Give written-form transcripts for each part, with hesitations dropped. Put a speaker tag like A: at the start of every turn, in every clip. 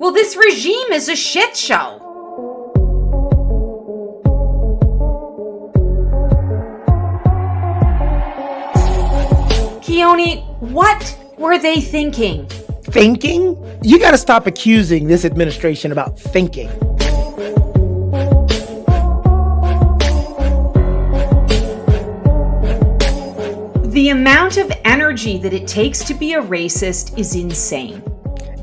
A: Well, this regime is a shit show. Keone, what were they thinking?
B: Thinking? You got to stop accusing this administration about thinking.
A: The amount of energy that it takes to be a racist is insane.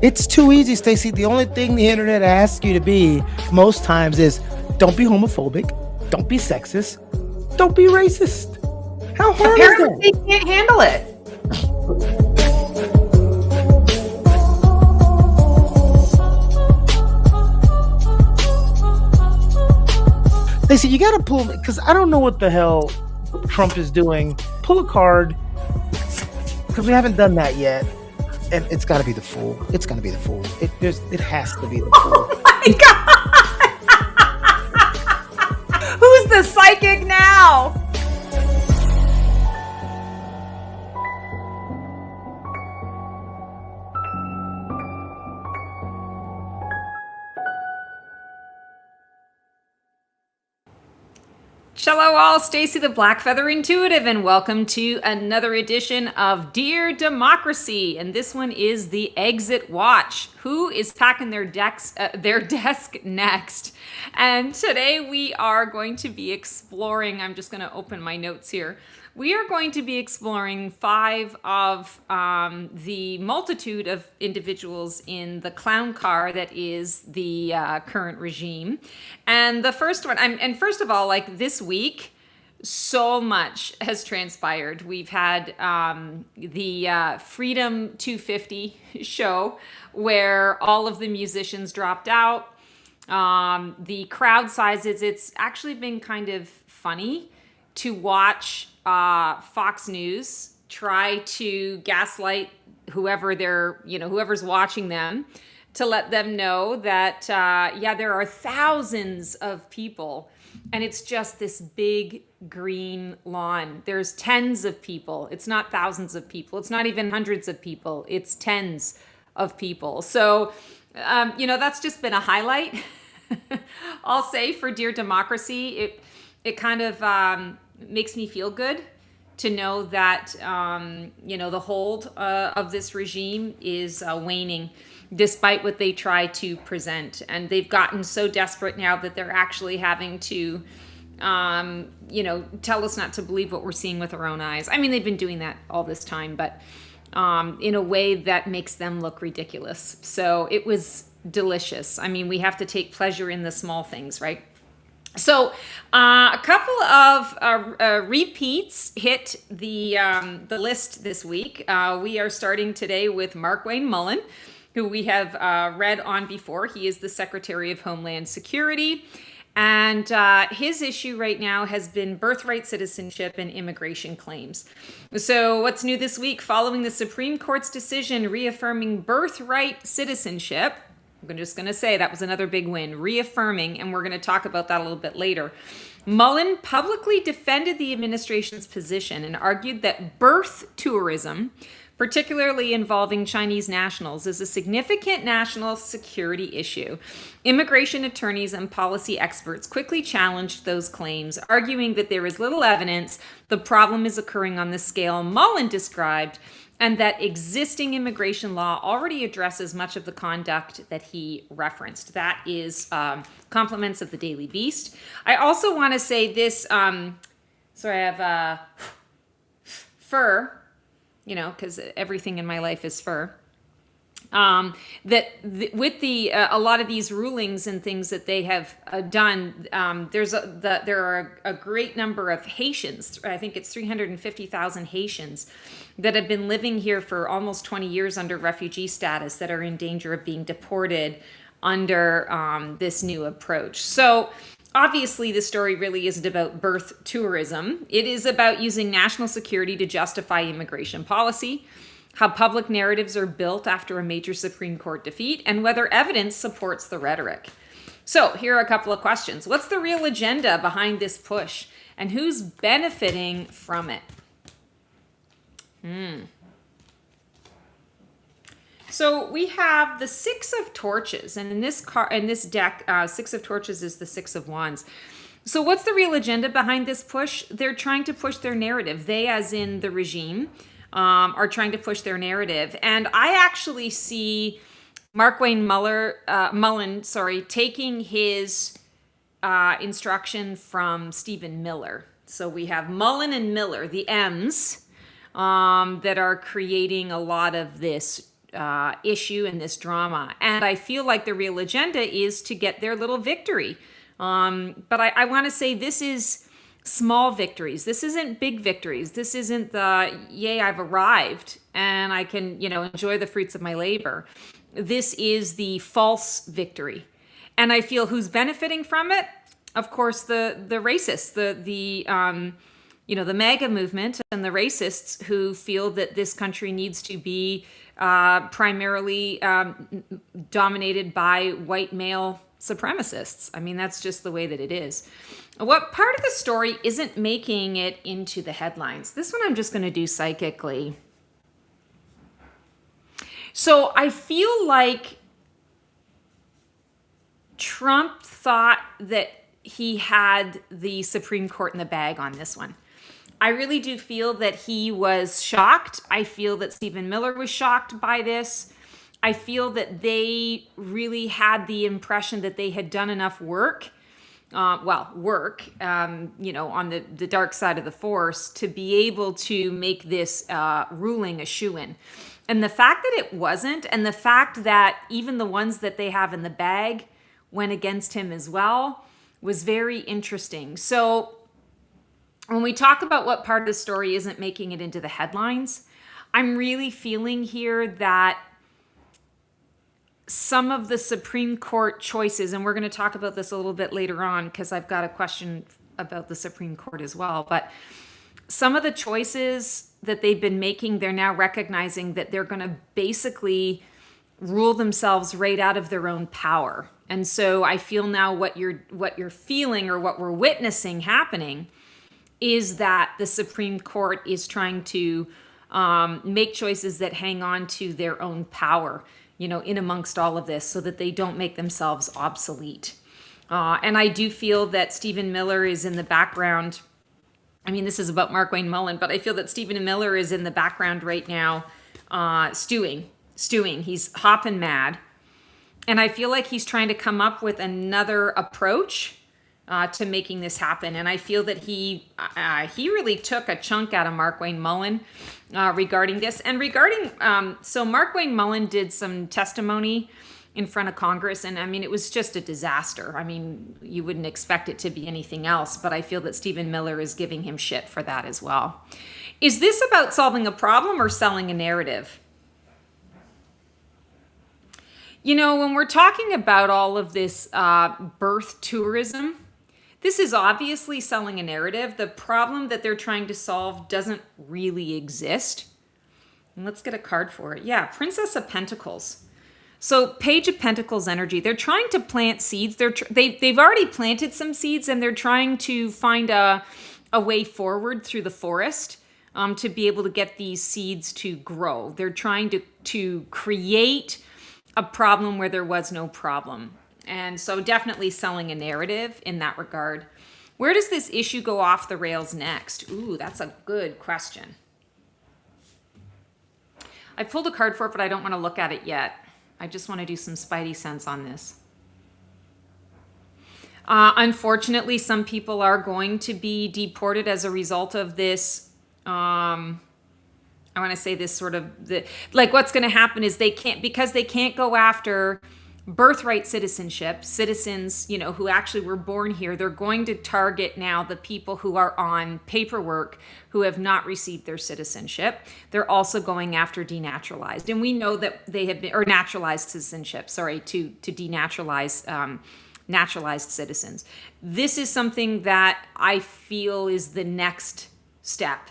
B: It's too easy, Stacey. The only thing the internet asks you to be most times is don't be homophobic, don't be sexist, don't be racist. How hard
A: Apparently
B: is that?
A: they can't handle it.
B: Stacey, you got to pull, because I don't know what the hell Trump is doing. Pull a card, because we haven't done that yet. And it's got to be the fool. It's going to be the fool. It has to be the fool.
A: Oh my God! Who's the psychic now? Hello all, Stacey the Blackfeather Intuitive, and welcome to another edition of Dear Democracy. And this one is the Exit Watch. Who is packing their desk next? And today we are going to be exploring, I'm just going to open my notes here. We are going to be exploring 5 of the multitude of individuals in the clown car that is the current regime. And the first one, and first of all, like this week, so much has transpired. We've had the Freedom 250 show where all of the musicians dropped out. The crowd sizes, it's actually been kind of funny to watch Fox News try to gaslight whoever's watching them, to let them know that, there are thousands of people and it's just this big green lawn. There's tens of people. It's not thousands of people. It's not even hundreds of people. It's tens of people. So, that's just been a highlight, I'll say, for Dear Democracy. It kind of makes me feel good to know that, the hold of this regime is waning, despite what they try to present. And they've gotten so desperate now that they're actually having to, tell us not to believe what we're seeing with our own eyes. I mean, they've been doing that all this time, but in a way that makes them look ridiculous. So it was delicious. I mean, we have to take pleasure in the small things, right? So a couple of repeats hit the list this week. We are starting today with Markwayne Mullin, who we have read on before. He is the Secretary of Homeland Security. And his issue right now has been birthright citizenship and immigration claims. So what's new this week? Following the Supreme Court's decision reaffirming birthright citizenship, I'm just going to say that was another big win, reaffirming, and we're going to talk about that a little bit later. Mullin publicly defended the administration's position and argued that birth tourism, particularly involving Chinese nationals, is a significant national security issue. Immigration attorneys and policy experts quickly challenged those claims, arguing that there is little evidence the problem is occurring on the scale Mullin described, and that existing immigration law already addresses much of the conduct that he referenced. That is compliments of the Daily Beast. I also want to say this, I have fur, because everything in my life is fur. With a lot of these rulings and things that they have done, there are a great number of Haitians. I think it's 350,000 Haitians that have been living here for almost 20 years under refugee status that are in danger of being deported under this new approach. So obviously, the story really isn't about birth tourism. It is about using national security to justify immigration policy, how public narratives are built after a major Supreme Court defeat, and whether evidence supports the rhetoric. So here are a couple of questions. What's the real agenda behind this push, and who's benefiting from it? So we have the Six of Torches, and in this deck, Six of Torches is the Six of Wands. So what's the real agenda behind this push? They're trying to push their narrative. They, as in the regime, are trying to push their narrative. And I actually see Markwayne Mullin, taking his instruction from Stephen Miller. So we have Mullin and Miller, the M's, that are creating a lot of this issue and this drama. And I feel like the real agenda is to get their little victory. But I want to say this is small victories. This isn't big victories. This isn't the, yay, I've arrived and I can, enjoy the fruits of my labor. This is the false victory. And I feel who's benefiting from it? Of course, the racists, the MAGA movement and the racists who feel that this country needs to be primarily dominated by white male supremacists. I mean, that's just the way that it is. What part of the story isn't making it into the headlines? This one I'm just going to do psychically. So I feel like Trump thought that he had the Supreme Court in the bag on this one. I really do feel that he was shocked. I feel that Stephen Miller was shocked by this. I feel that they really had the impression that they had done enough work, on the dark side of the force to be able to make this ruling a shoo-in. And the fact that it wasn't, and the fact that even the ones that they have in the bag went against him as well, was very interesting. So when we talk about what part of the story isn't making it into the headlines, I'm really feeling here that some of the Supreme Court choices, and we're going to talk about this a little bit later on because I've got a question about the Supreme Court as well, but some of the choices that they've been making, they're now recognizing that they're going to basically rule themselves right out of their own power. And so I feel now what you're feeling or what we're witnessing happening is that the Supreme Court is trying to make choices that hang on to their own power, in amongst all of this so that they don't make themselves obsolete. And I do feel that Stephen Miller is in the background. I mean, this is about Markwayne Mullin, but I feel that Stephen Miller is in the background right now, stewing. He's hopping mad. And I feel like he's trying to come up with another approach to making this happen. And I feel that he really took a chunk out of Markwayne Mullin regarding this. And so Markwayne Mullin did some testimony in front of Congress. And I mean, it was just a disaster. I mean, you wouldn't expect it to be anything else, but I feel that Stephen Miller is giving him shit for that as well. Is this about solving a problem or selling a narrative? When we're talking about all of this birth tourism, this is obviously selling a narrative. The problem that they're trying to solve doesn't really exist. And let's get a card for it. Yeah, Princess of Pentacles. So Page of Pentacles energy. They're trying to plant seeds. They've already planted some seeds, and they're trying to find a way forward through the forest to be able to get these seeds to grow. They're trying to create a problem where there was no problem. And so definitely selling a narrative in that regard. Where does this issue go off the rails next? Ooh, that's a good question. I pulled a card for it, but I don't want to look at it yet. I just want to do some spidey sense on this. Unfortunately, some people are going to be deported as a result of this. I want to say this sort of, what's going to happen is they can't go after birthright citizenship, citizens, who actually were born here. They're going to target now the people who are on paperwork who have not received their citizenship. They're also going after denaturalized. And we know that they have been, or naturalized citizenship, to denaturalize naturalized citizens. This is something that I feel is the next step,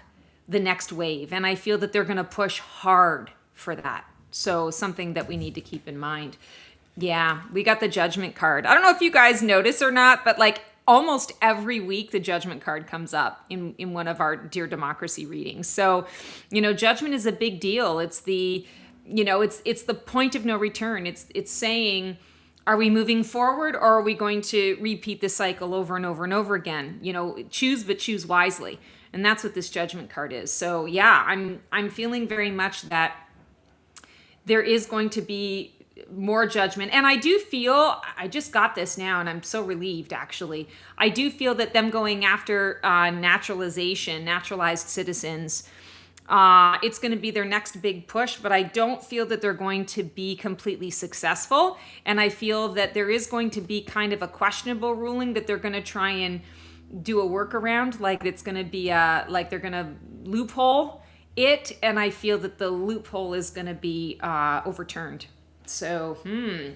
A: the next wave. And I feel that they're going to push hard for that. So something that we need to keep in mind. Yeah, we got the Judgment card. I don't know if you guys notice or not, but almost every week the Judgment card comes up in one of our Dear Democracy readings. So, Judgment is a big deal. It's the it's the point of no return. It's saying, are we moving forward, or are we going to repeat this cycle over and over and over again? Choose, but choose wisely. And that's what this judgment card is. So yeah, I'm feeling very much that there is going to be more judgment. And I do feel, I just got this now and I'm so relieved actually. I do feel that them going after naturalized citizens, it's going to be their next big push, but I don't feel that they're going to be completely successful. And I feel that there is going to be kind of a questionable ruling that they're going to try and do a workaround, like it's going to be like they're going to loophole it. And I feel that the loophole is going to be overturned. So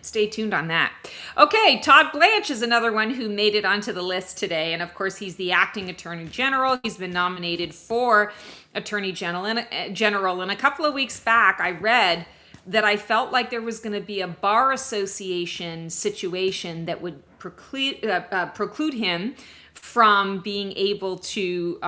A: stay tuned on that. Okay, Todd Blanche is another one who made it onto the list today. And of course, he's the acting attorney general. He's been nominated for attorney general. And a couple of weeks back, I read that I felt like there was going to be a bar association situation that would preclude him from being able to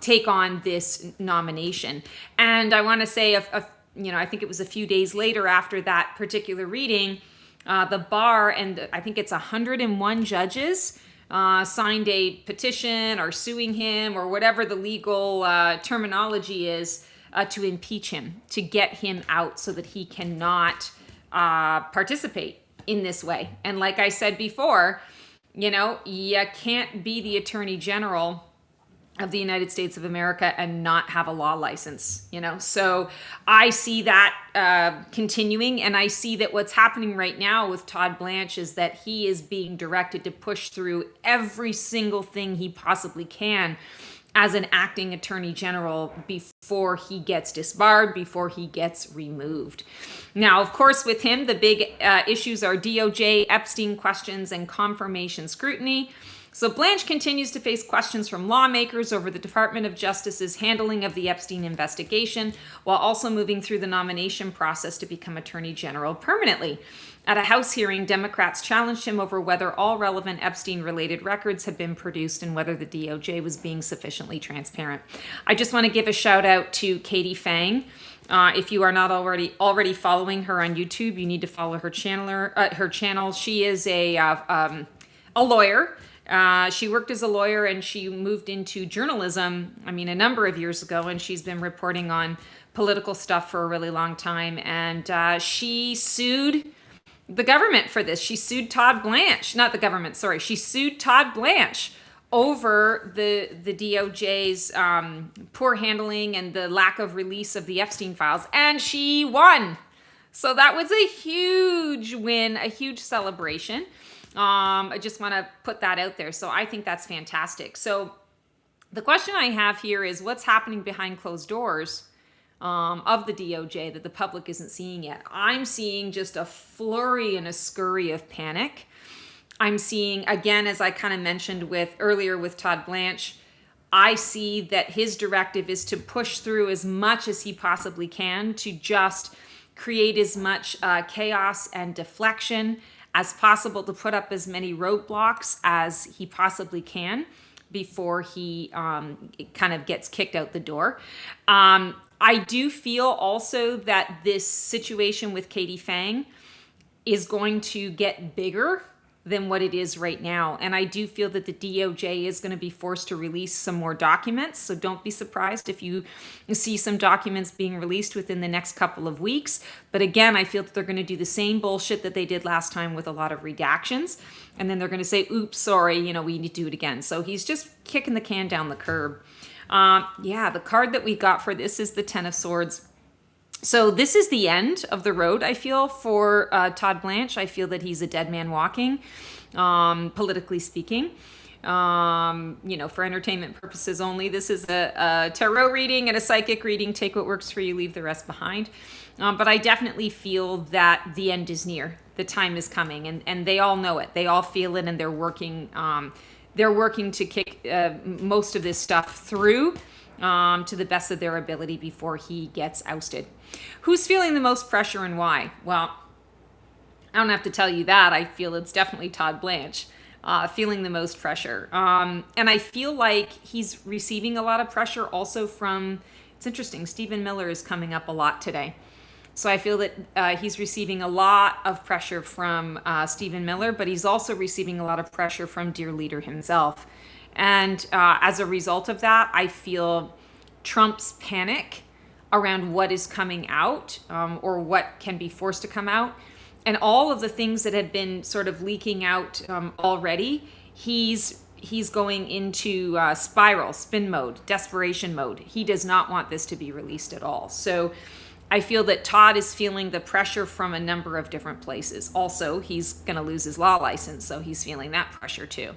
A: take on this nomination. And I want to say I think it was a few days later after that particular reading, the bar, and I think it's 101 judges, signed a petition or suing him or whatever the legal terminology is to impeach him, to get him out so that he cannot participate in this way. And like I said before, you can't be the attorney general of the United States of America and not have a law license, So I see that continuing, and I see that what's happening right now with Todd Blanche is that he is being directed to push through every single thing he possibly can as an acting attorney general before he gets disbarred, before he gets removed. Now, of course, with him, the big issues are DOJ, Epstein questions, and confirmation scrutiny. So Blanche continues to face questions from lawmakers over the Department of Justice's handling of the Epstein investigation, while also moving through the nomination process to become Attorney General permanently. At a House hearing, Democrats challenged him over whether all relevant Epstein-related records had been produced and whether the DOJ was being sufficiently transparent. I just want to give a shout out to Katie Fang. If you are not already following her on YouTube, you need to follow her channel. She is a lawyer. She worked as a lawyer and she moved into journalism, a number of years ago, and she's been reporting on political stuff for a really long time. And she sued the government for this. She sued Todd Blanche, not the government, sorry. She sued Todd Blanche over the DOJ's poor handling and the lack of release of the Epstein files, and she won. So that was a huge win, a huge celebration. I just want to put that out there. So I think that's fantastic. So the question I have here is what's happening behind closed doors of the DOJ that the public isn't seeing yet. I'm seeing just a flurry and a scurry of panic. I'm seeing, again, as I kind of mentioned earlier with Todd Blanche, I see that his directive is to push through as much as he possibly can to just create as much chaos and deflection as possible, to put up as many roadblocks as he possibly can before he kind of gets kicked out the door. I do feel also that this situation with Katie Fang is going to get bigger than what it is right now. And I do feel that the DOJ is going to be forced to release some more documents. So don't be surprised if you see some documents being released within the next couple of weeks. But again, I feel that they're going to do the same bullshit that they did last time with a lot of redactions. And then they're going to say, oops, sorry, we need to do it again. So he's just kicking the can down the curb. The card that we got for this is the Ten of Swords. So this is the end of the road, I feel, for Todd Blanche. I feel that he's a dead man walking, politically speaking. For entertainment purposes only. This is a tarot reading and a psychic reading. Take what works for you, leave the rest behind. But I definitely feel that the end is near. The time is coming, and they all know it. They all feel it, and they're working. They're working to kick most of this stuff through to the best of their ability before he gets ousted. Who's feeling the most pressure and why? Well, I don't have to tell you that. I feel it's definitely Todd Blanche feeling the most pressure. And I feel like he's receiving a lot of pressure also from, it's interesting, Stephen Miller is coming up a lot today. So I feel that he's receiving a lot of pressure from Stephen Miller, but he's also receiving a lot of pressure from dear leader himself. And as a result of that, I feel Trump's panic around what is coming out or what can be forced to come out, and all of the things that had been sort of leaking out already, he's going into spin mode, desperation mode. He does not want this to be released at all. So I feel that Todd is feeling the pressure from a number of different places. Also, he's going to lose his law license, so he's feeling that pressure too.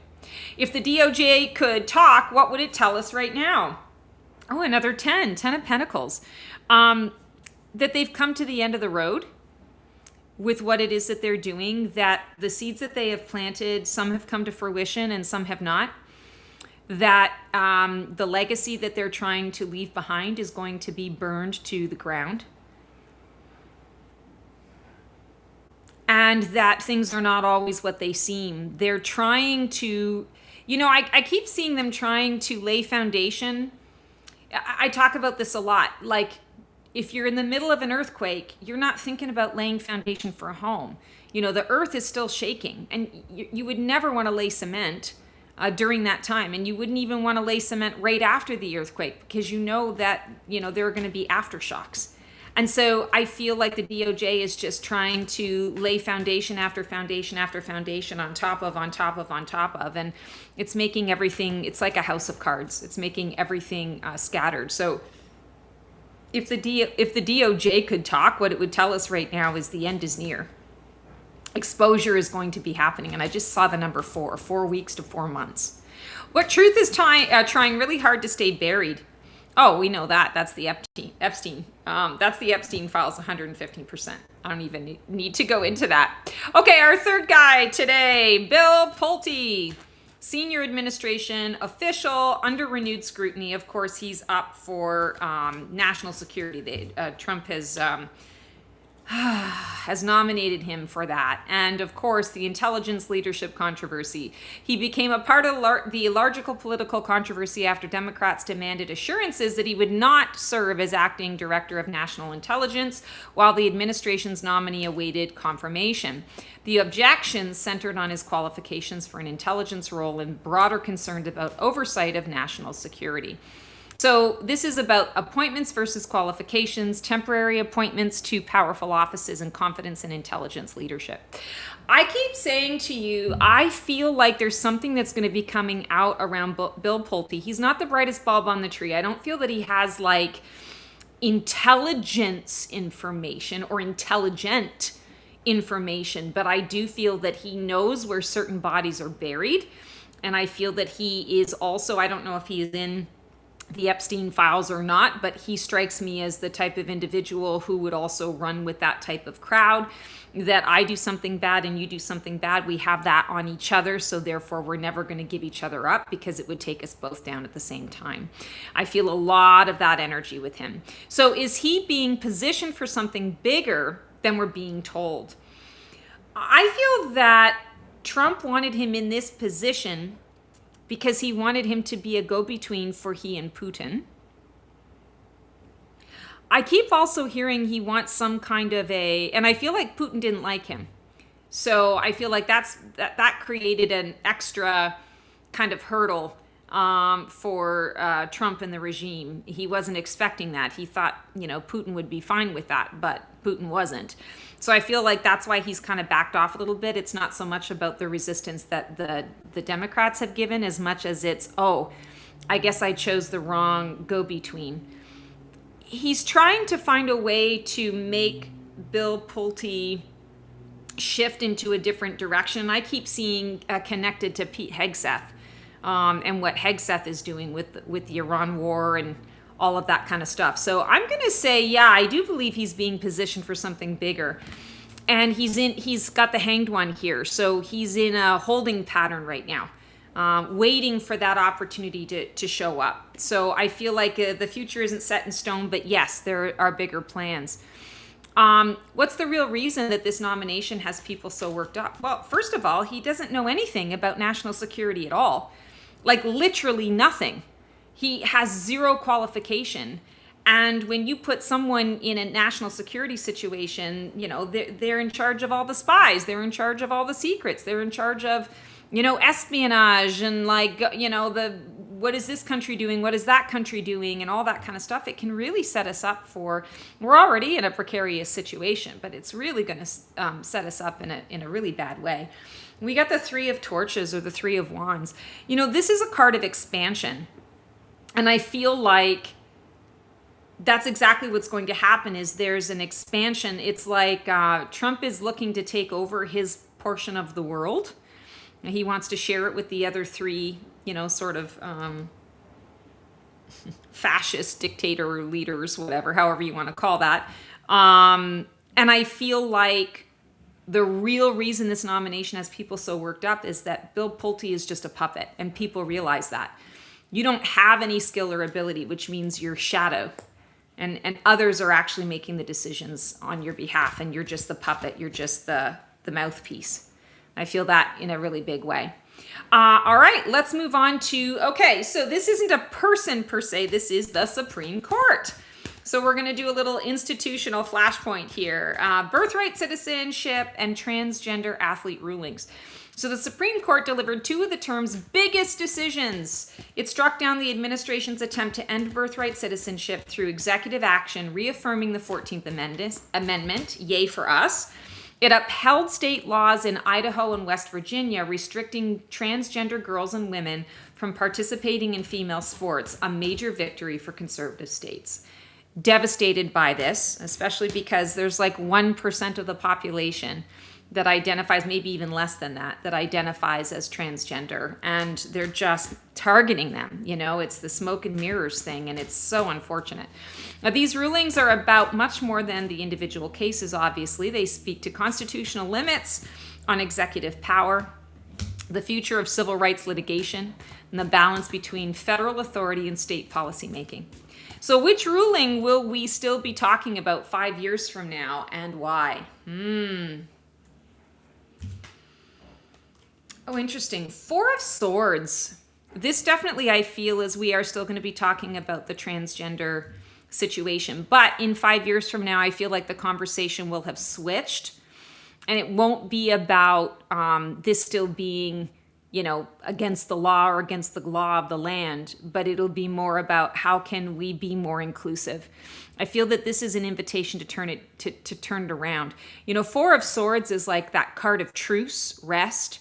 A: If the DOJ could talk, what would it tell us right now? Oh, another 10 of Pentacles. That they've come to the end of the road with what it is that they're doing, that the seeds that they have planted, some have come to fruition and some have not. That the legacy that they're trying to leave behind is going to be burned to the ground. And that things are not always what they seem. They're trying to, I keep seeing them trying to lay foundation. I talk about this a lot. Like, if you're in the middle of an earthquake, you're not thinking about laying foundation for a home. The earth is still shaking, and you would never want to lay cement during that time. And you wouldn't even want to lay cement right after the earthquake, because that, there are going to be aftershocks. And so I feel like the DOJ is just trying to lay foundation after foundation after foundation on top of. And it's making everything, it's like a house of cards. It's making everything scattered. So if the DOJ could talk, what it would tell us right now is the end is near. Exposure is going to be happening. And I just saw the number 4 weeks to 4 months. What truth is trying really hard to stay buried? Oh, we know that. That's the Epstein. That's the Epstein files, 115%. I don't even need to go into that. Okay, our third guy today, Bill Pulte, senior administration official under renewed scrutiny. Of course, he's up for national security. Trump has nominated him for that. And of course, the intelligence leadership controversy. He became a part of the larger political controversy after Democrats demanded assurances that he would not serve as acting director of national intelligence while the administration's nominee awaited confirmation. The objections centered on his qualifications for an intelligence role and broader concerns about oversight of national security. So this is about appointments versus qualifications, temporary appointments to powerful offices, and confidence in intelligence leadership. I keep saying to you, I feel like there's something that's going to be coming out around Bill Pulte. He's not the brightest bulb on the tree. I don't feel that he has like intelligence information or intelligent information, but I do feel that he knows where certain bodies are buried. And I feel that he is also, I don't know if he is in the Epstein files or not, but he strikes me as the type of individual who would also run with that type of crowd, that I do something bad and you do something bad. We have that on each other, so therefore we're never going to give each other up because it would take us both down at the same time. I feel a lot of that energy with him. So is he being positioned for something bigger than we're being told? I feel that Trump wanted him in this position because he wanted him to be a go-between for he and Putin. I keep also hearing he wants some kind of and I feel like Putin didn't like him. So I feel like that created an extra kind of hurdle for Trump and the regime. He wasn't expecting that. He thought, Putin would be fine with that, but Putin wasn't. So I feel like that's why he's kind of backed off a little bit. It's not so much about the resistance that the Democrats have given as much as it's, I guess I chose the wrong go-between. He's trying to find a way to make Bill Pulte shift into a different direction. I keep seeing connected to Pete Hegseth and what Hegseth is doing with the Iran war and all of that kind of stuff. So I'm going to say, yeah, I do believe he's being positioned for something bigger. And he's got the hanged one here. So he's in a holding pattern right now, waiting for that opportunity to show up. So I feel like the future isn't set in stone, but yes, there are bigger plans. What's the real reason that this nomination has people so worked up? Well, first of all, he doesn't know anything about national security at all. Like literally nothing. He has zero qualification. And when you put someone in a national security situation, they're in charge of all the spies. They're in charge of all the secrets. They're in charge of, espionage and what is this country doing? What is that country doing? And all that kind of stuff. It can really set us up we're already in a precarious situation, but it's really going to set us up in a really bad way. We got the Three of Torches or the Three of Wands. This is a card of expansion. And I feel like that's exactly what's going to happen is there's an expansion. It's like Trump is looking to take over his portion of the world. He wants to share it with the other three, sort of fascist dictator leaders, whatever, however you want to call that. And I feel like the real reason this nomination has people so worked up is that Bill Pulte is just a puppet, and people realize that. You don't have any skill or ability, which means you're shadow. And others are actually making the decisions on your behalf, and you're just the puppet. You're just the mouthpiece. I feel that in a really big way. All right, let's move on to, so this isn't a person per se. This is the Supreme Court. So we're going to do a little institutional flashpoint here. Birthright, citizenship, and transgender athlete rulings. So the Supreme Court delivered two of the term's biggest decisions. It struck down the administration's attempt to end birthright citizenship through executive action, reaffirming the 14th Amendment, yay for us. It upheld state laws in Idaho and West Virginia restricting transgender girls and women from participating in female sports, a major victory for conservative states. Devastated by this, especially because there's like 1% of the population that identifies, maybe even less than that identifies as transgender, and they're just targeting them. It's the smoke and mirrors thing, and it's so unfortunate. Now, these rulings are about much more than the individual cases, obviously. They speak to constitutional limits on executive power, the future of civil rights litigation, and the balance between federal authority and state policymaking. So which ruling will we still be talking about 5 years from now, and why? Oh, interesting. Four of Swords. This definitely, I feel, is we are still going to be talking about the transgender situation. But in 5 years from now, I feel like the conversation will have switched. And it won't be about this still being, against the law or against the law of the land. But it'll be more about how can we be more inclusive. I feel that this is an invitation to turn it around. Four of Swords is like that card of truce, rest.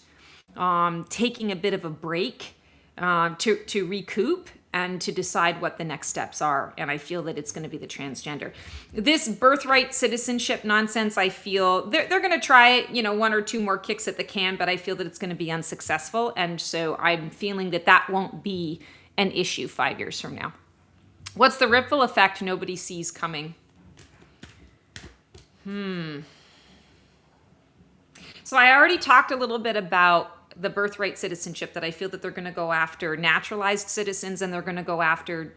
A: Taking a bit of a break to recoup and to decide what the next steps are. And I feel that it's going to be the transgender. This birthright citizenship nonsense, I feel they're going to try, one or two more kicks at the can, but I feel that it's going to be unsuccessful. And so I'm feeling that won't be an issue 5 years from now. What's the ripple effect nobody sees coming? So I already talked a little bit about the birthright citizenship, that I feel that they're going to go after naturalized citizens, and they're going to go after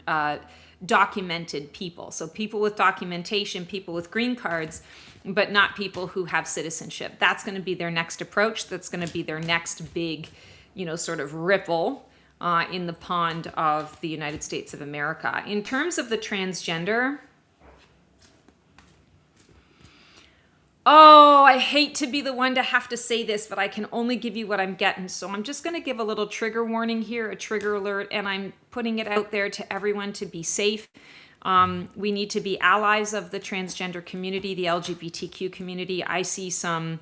A: documented people. So people with documentation, people with green cards, but not people who have citizenship. That's going to be their next approach. That's going to be their next big, sort of ripple in the pond of the United States of America. In terms of the transgender, oh, I hate to be the one to have to say this, but I can only give you what I'm getting. So I'm just going to give a little trigger warning here, a trigger alert, and I'm putting it out there to everyone to be safe. We need to be allies of the transgender community, the LGBTQ community. I see some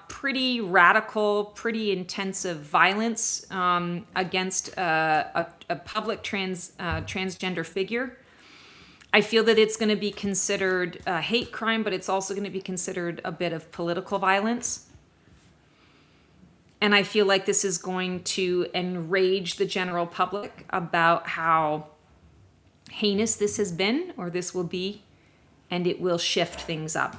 A: pretty radical, pretty intensive violence against a public transgender figure. I feel that it's going to be considered a hate crime, but it's also going to be considered a bit of political violence. And I feel like this is going to enrage the general public about how heinous this has been, or this will be, and it will shift things up.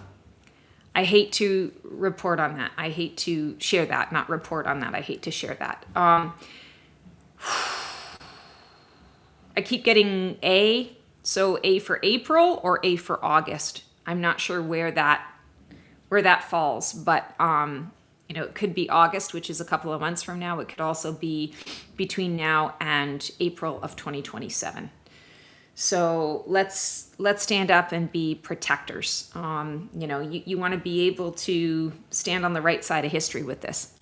A: I hate to report on that. I hate to share that, not report on that. I hate to share that. I keep getting A. So A for April or A for August. I'm not sure where that falls, but it could be August, which is a couple of months from now. It could also be between now and April of 2027. So let's stand up and be protectors. You want to be able to stand on the right side of history with this.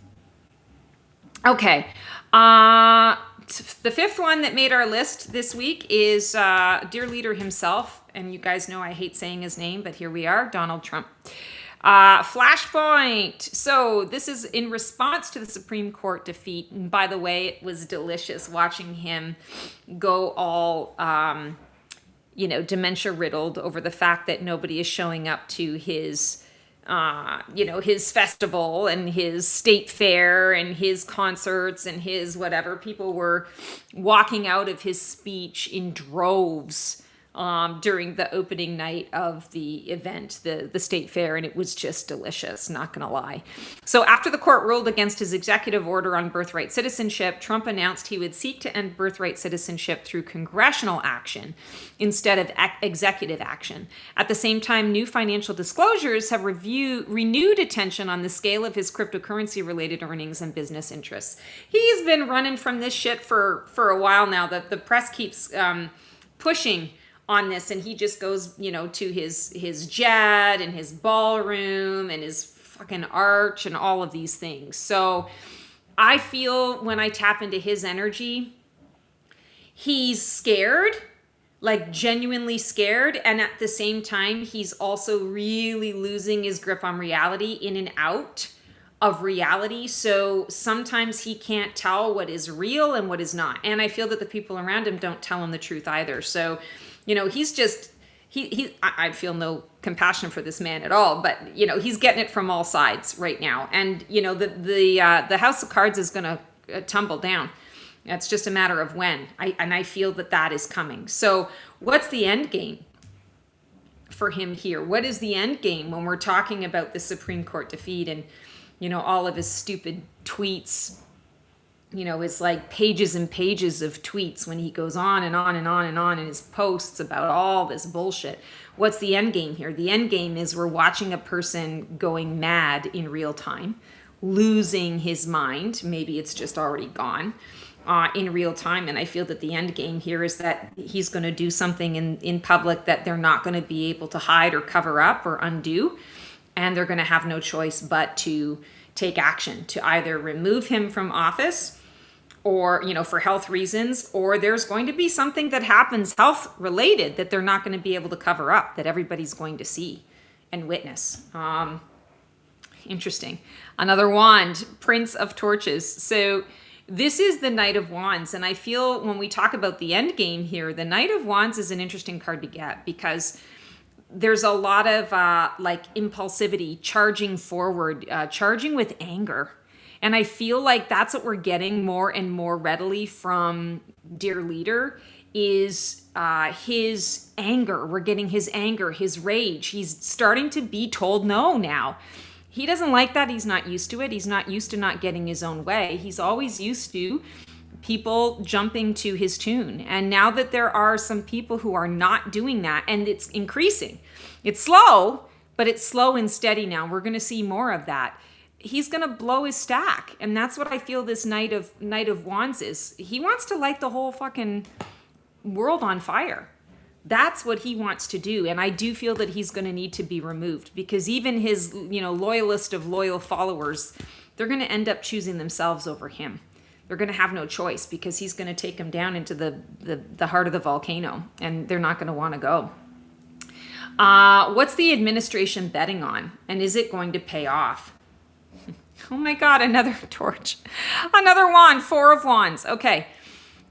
A: Okay. The fifth one that made our list this week is dear leader himself. And you guys know I hate saying his name, but here we are, Donald Trump. Flashpoint. So this is in response to the Supreme Court defeat. And by the way, it was delicious watching him go all, dementia riddled over the fact that nobody is showing up to his his festival and his state fair and his concerts and his whatever. People were walking out of his speech in droves during the opening night of the event, the state fair, and it was just delicious, not gonna lie. So after the court ruled against his executive order on birthright citizenship, Trump announced he would seek to end birthright citizenship through congressional action instead of executive action. At the same time, new financial disclosures have renewed attention on the scale of his cryptocurrency-related earnings and business interests. He's been running from this shit for a while now. The press keeps pushing on this, and he just goes, to his jet and his ballroom and his fucking arch and all of these things. So I feel when I tap into his energy, he's scared, like genuinely scared. And at the same time, he's also really losing his grip on reality, in and out of reality. So sometimes he can't tell what is real and what is not. And I feel that the people around him don't tell him the truth either. So he's just, I feel no compassion for this man at all, but, he's getting it from all sides right now. And, the house of cards is going to tumble down. It's just a matter of when. I feel that is coming. So what's the end game for him here? What is the end game when we're talking about the Supreme Court defeat and, all of his stupid tweets? It's like pages and pages of tweets when he goes on and on and on and on in his posts about all this bullshit. What's the end game here? The end game is we're watching a person going mad in real time, losing his mind. Maybe it's just already gone in real time. And I feel that the end game here is that he's going to do something in public that they're not going to be able to hide or cover up or undo. And they're going to have no choice but to take action to either remove him from office or, for health reasons, or there's going to be something that happens health related that they're not going to be able to cover up, that everybody's going to see and witness. Interesting. Another wand, Prince of Torches. So this is the Knight of Wands. And I feel when we talk about the end game here, the Knight of Wands is an interesting card to get because there's a lot of impulsivity, charging forward, charging with anger. And I feel like that's what we're getting more and more readily from Dear Leader is his anger. We're getting his anger, his rage. He's starting to be told no now. He doesn't like that. He's not used to it. He's not used to not getting his own way. He's always used to people jumping to his tune. And now that there are some people who are not doing that, and it's increasing. It's slow, but it's slow and steady now. We're going to see more of that. He's going to blow his stack. And that's what I feel this Knight of Wands is. He wants to light the whole fucking world on fire. That's what he wants to do. And I do feel that he's going to need to be removed because even his, loyalist of loyal followers, they're going to end up choosing themselves over him. They're going to have no choice because he's going to take them down into the heart of the volcano and they're not going to want to go. What's the administration betting on? And is it going to pay off? Oh my God, another torch. Another wand, 4 of Wands. Okay,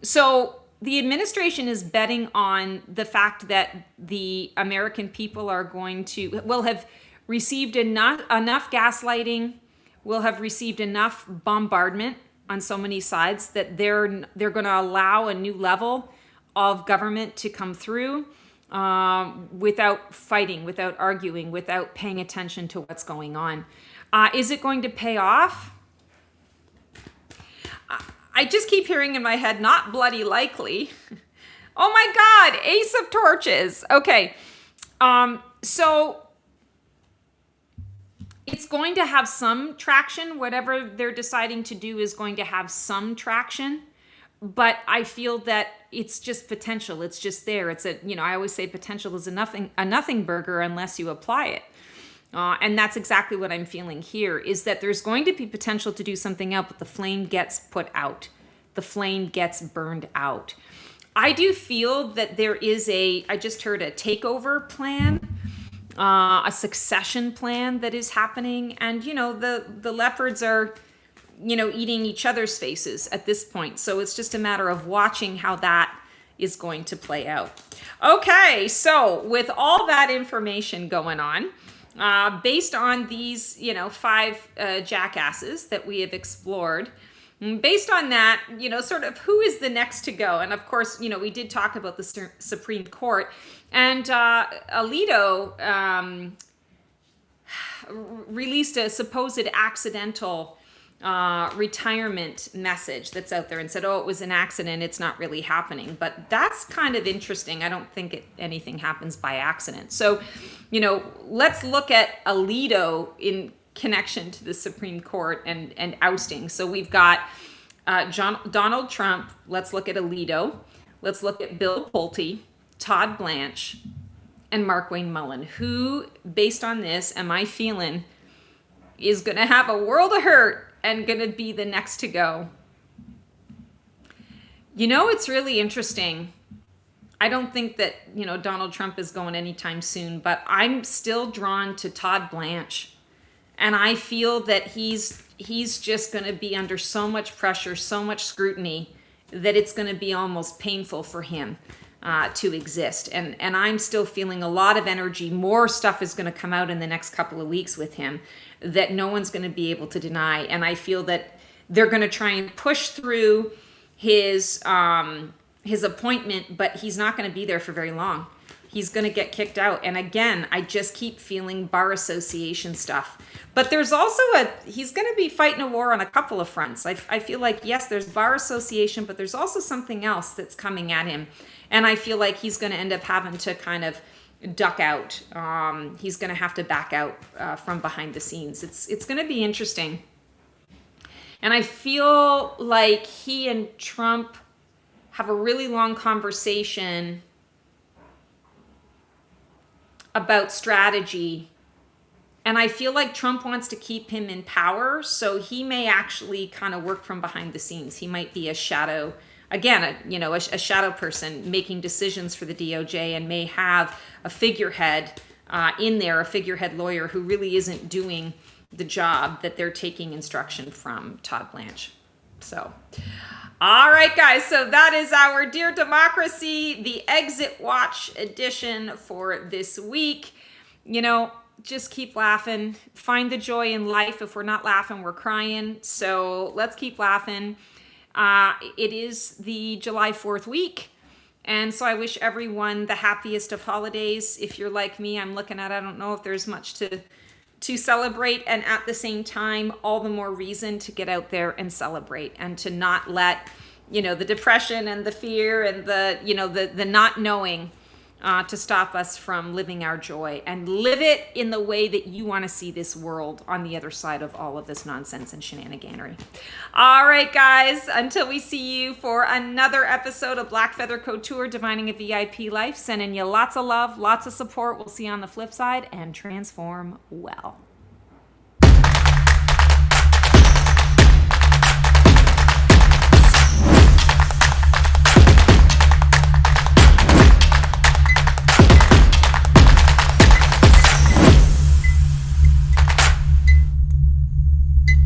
A: so the administration is betting on the fact that the American people will have received enough gaslighting, will have received enough bombardment on so many sides that they're going to allow a new level of government to come through without fighting, without arguing, without paying attention to what's going on. Is it going to pay off? I just keep hearing in my head, not bloody likely. Oh my God, Ace of Torches. Okay, so it's going to have some traction. Whatever they're deciding to do is going to have some traction. but I feel that it's just potential. It's just there. It's a, I always say potential is a nothing burger unless you apply it. And that's exactly what I'm feeling here, is that there's going to be potential to do something else, but the flame gets put out. The flame gets burned out. I do feel that there is I just heard a takeover plan, a succession plan that is happening. And, the leopards are, eating each other's faces at this point. So it's just a matter of watching how that is going to play out. Okay, so with all that information going on, based on these, 5 jackasses that we have explored, based on that, sort of who is the next to go? And of course, we did talk about the Supreme Court, and Alito released a supposed accidental retirement message that's out there and said, oh, it was an accident, it's not really happening. But that's kind of interesting. I don't think anything happens by accident. So, let's look at Alito in connection to the Supreme Court and ousting. So we've got Donald Trump. Let's look at Alito. Let's look at Bill Pulte, Todd Blanche, and Markwayne Mullin. Who, based on this, am I feeling is going to have a world of hurt and going to be the next to go? It's really interesting. I don't think that, Donald Trump is going anytime soon, but I'm still drawn to Todd Blanche. And I feel that he's just going to be under so much pressure, so much scrutiny, that it's going to be almost painful for him to exist. And I'm still feeling a lot of energy. More stuff is going to come out in the next couple of weeks with him that no one's going to be able to deny. And I feel that they're going to try and push through his appointment, but he's not going to be there for very long. He's going to get kicked out. And again, I just keep feeling bar association stuff. But there's also he's going to be fighting a war on a couple of fronts. I feel like, yes, there's bar association, but there's also something else that's coming at him. And I feel like he's going to end up having to kind of duck out. He's going to have to back out from behind the scenes. It's going to be interesting. And I feel like he and Trump have a really long conversation about strategy. And I feel like Trump wants to keep him in power, so he may actually kind of work from behind the scenes. He might be a shadow, again, a shadow person making decisions for the DOJ, and may have a figurehead in there, a figurehead lawyer who really isn't doing the job that they're taking instruction from Todd Blanche. So, all right, guys. So that is our Dear Democracy, the Exit Watch edition for this week. Just keep laughing. Find the joy in life. If we're not laughing, we're crying. So let's keep laughing. It is the July 4th week. And so I wish everyone the happiest of holidays. If you're like me, I'm looking at, I don't know if there's much to celebrate, and at the same time, all the more reason to get out there and celebrate, and to not let, the depression and the fear and the not knowing to stop us from living our joy, and live it in the way that you want to see this world on the other side of all of this nonsense and shenaniganery. All right, guys, until we see you for another episode of Black Feather Couture, Divining a VIP Life, sending you lots of love, lots of support. We'll see you on the flip side, and transform well.